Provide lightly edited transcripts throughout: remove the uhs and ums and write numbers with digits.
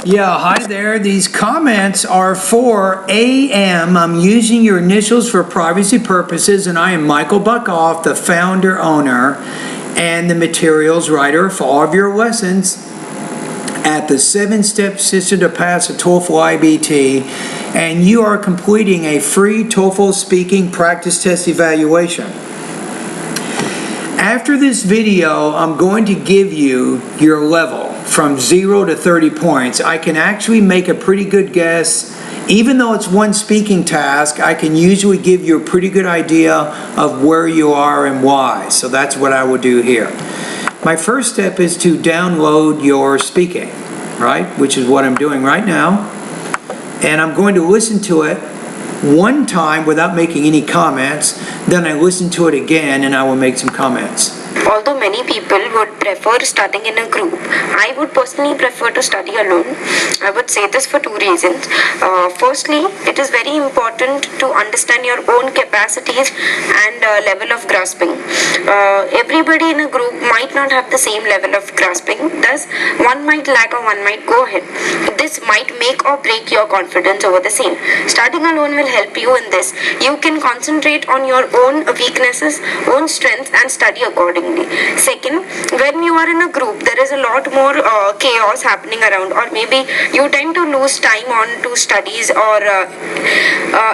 Yeah, hi there. These comments are for AM. I'm using your initials for privacy purposes, and I am Michael Buckoff, the founder, owner, and the materials writer for all of your lessons at the 7-Step System to Pass a TOEFL IBT, and you are completing a free TOEFL speaking practice test evaluation. After this video, I'm going to give you your level from 0 to 30 points. I can actually make a pretty good guess. Even though it's one speaking task, I can usually give you a pretty good idea of where you are and why. So that's what I will do here. My first step is to download your speaking, right? Which is what I'm doing right now. And I'm going to listen to it one time without making any comments. Then I listen to it again and I will make some comments. Although many people would prefer studying in a group, I would personally prefer to study alone. I would say this for two reasons. Firstly, it is very important to understand your own capacities and level of grasping. Everybody in a group might not have the same level of grasping, thus one might lag or one might go ahead. This might make or break your confidence over the same. Studying alone will help you in this. You can concentrate on your own weaknesses, own strengths, and study accordingly. Second, when you are in a group, there is a lot more chaos happening around, or maybe you tend to lose time on to studies or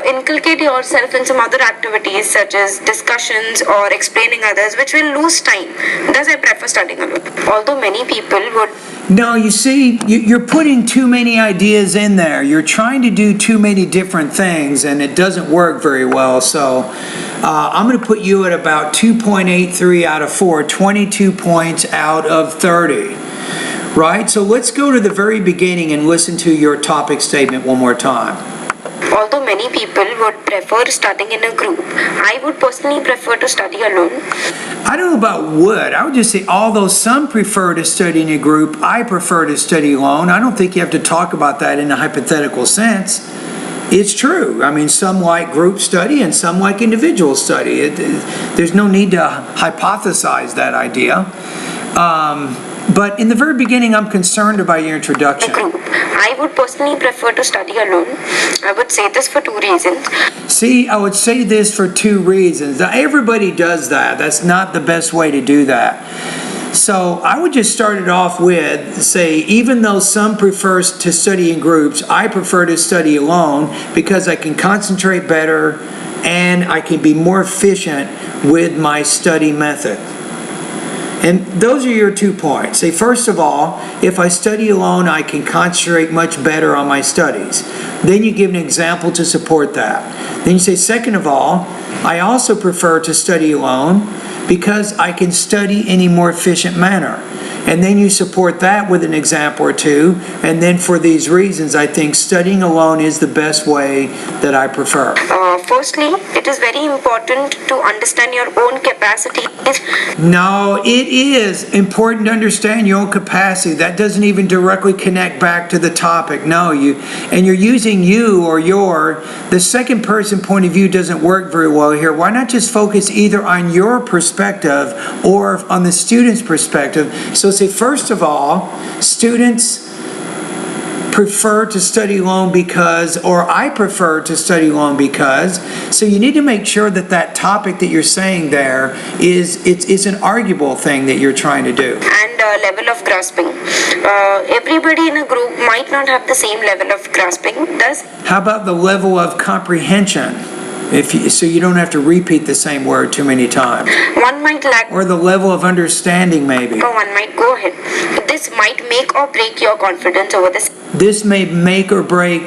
inculcate yourself in some other activities such as discussions or explaining others, which will lose time. Thus, I prefer studying alone. Although many people would. No, you see, you're putting too many ideas in there. You're trying to do too many different things, and it doesn't work very well. So I'm going to put you at about 2.83 out of 4, 22 points out of 30. Right? So let's go to the very beginning and listen to your topic statement one more time. Although many people would prefer studying in a group, I would personally prefer to study alone. I don't know about would. I would just say, although some prefer to study in a group, I prefer to study alone. I don't think you have to talk about that in a hypothetical sense. It's true. I mean, some like group study and some like individual study. There's no need to hypothesize that idea. But in the very beginning, I'm concerned about your introduction. I would personally prefer to study alone. I would say this for two reasons. See, I would say this for two reasons. Now, everybody does that. That's not the best way to do that. So I would just start it off with, say, even though some prefer to study in groups, I prefer to study alone because I can concentrate better and I can be more efficient with my study method. And those are your 2 points. Say, first of all, if I study alone, I can concentrate much better on my studies. Then you give an example to support that. Then you say, second of all, I also prefer to study alone because I can study in a more efficient manner. And then you support that with an example or two. And then for these reasons, I think studying alone is the best way that I prefer. Firstly, it is very important to understand your own capacities. No, it is important to understand your own capacity. That doesn't even directly connect back to the topic. No, you're using you or your. The second person point of view doesn't work very well here. Why not just focus either on your perspective or on the student's perspective? So say, first of all, students prefer to study alone because, or I prefer to study alone because. So you need to make sure that that topic that you're saying there is an arguable thing that you're trying to do. And level of grasping. Everybody in a group might not have the same level of grasping. Thus, how about the level of comprehension? So you don't have to repeat the same word too many times. One might lack. Or the level of understanding, maybe. Or one might go ahead. This might make or break your confidence over this. This may make or break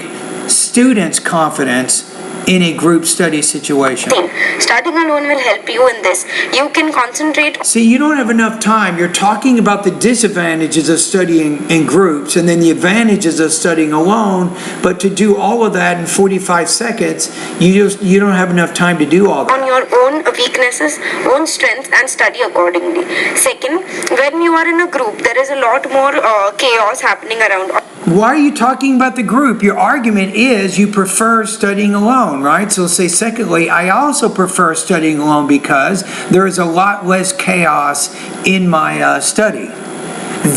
students' confidence in a group study situation. Studying alone will help you in this. You can concentrate. See, you don't have enough time. You're talking about the disadvantages of studying in groups and then the advantages of studying alone, but to do all of that in 45 seconds, you don't have enough time to do all that. On your own weaknesses, own strengths, and study accordingly. Second, when you are in a group, there is a lot more chaos happening around. Why are you talking about the group? Your argument is you prefer studying alone, right? So say, secondly, I also prefer studying alone because there is a lot less chaos in my study.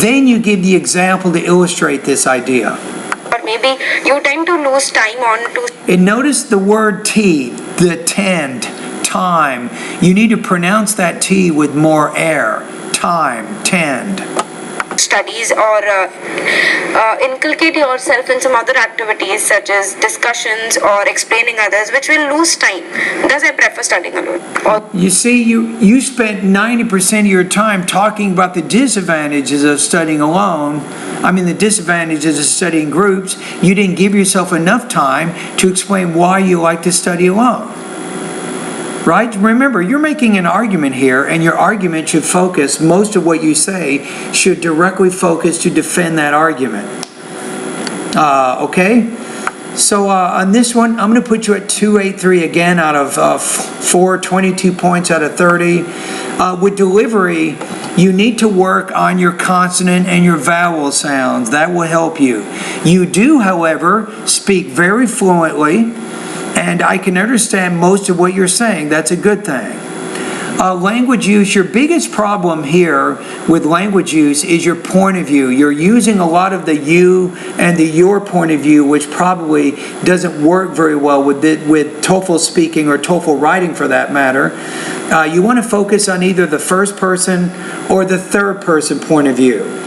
Then you give the example to illustrate this idea. Or maybe you tend to lose time on to. And notice the word T, the tend, time. You need to pronounce that T with more air. Time, tend. Studies or inculcate yourself in some other activities such as discussions or explaining others, which will lose time. Thus, I prefer studying alone. You see, you spent 90% of your time talking about the disadvantages of studying alone. I mean, the disadvantages of studying groups. You didn't give yourself enough time to explain why you like to study alone. Right? Remember, you're making an argument here, and your argument should focus, most of what you say should directly focus to defend that argument. Okay? So on this one, I'm going to put you at 283 again out of 4, 22 points out of 30. With delivery, you need to work on your consonant and your vowel sounds. That will help you. You do, however, speak very fluently, and I can understand most of what you're saying. That's a good thing. Language use, your biggest problem here with language use is your point of view. You're using a lot of the you and the your point of view, which probably doesn't work very well with TOEFL speaking or TOEFL writing for that matter. You want to focus on either the first person or the third person point of view.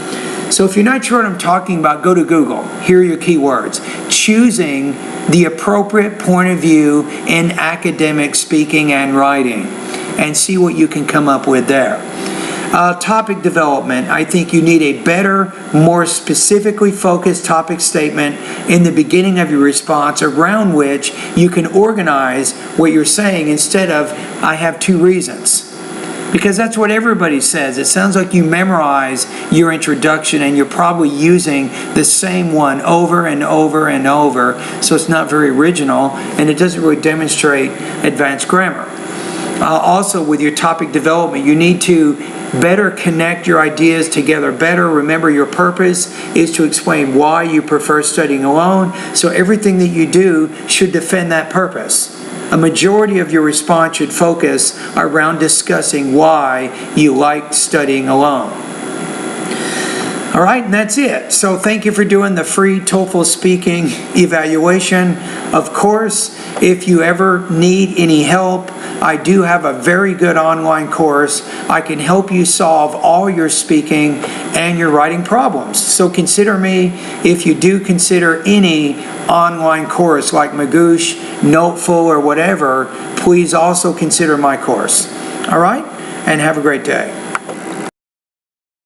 So if you're not sure what I'm talking about, go to Google. Here are your keywords. Choosing the appropriate point of view in academic speaking and writing, and see what you can come up with there. Topic development. I think you need a better, more specifically focused topic statement in the beginning of your response around which you can organize what you're saying instead of, I have 2 reasons. Because that's what everybody says. It sounds like you memorize your introduction and you're probably using the same one over and over and over, so it's not very original and it doesn't really demonstrate advanced grammar. Also, with your topic development, you need to better connect your ideas together better. Remember, your purpose is to explain why you prefer studying alone, so everything that you do should defend that purpose. A majority of your response should focus around discussing why you like studying alone. All right, and that's it. So thank you for doing the free TOEFL speaking evaluation. Of course, if you ever need any help, I do have a very good online course. I can help you solve all your speaking and your writing problems. So consider me if you do consider any online course like Magoosh, Noteful, or whatever. Please also consider my course. All right, and have a great day.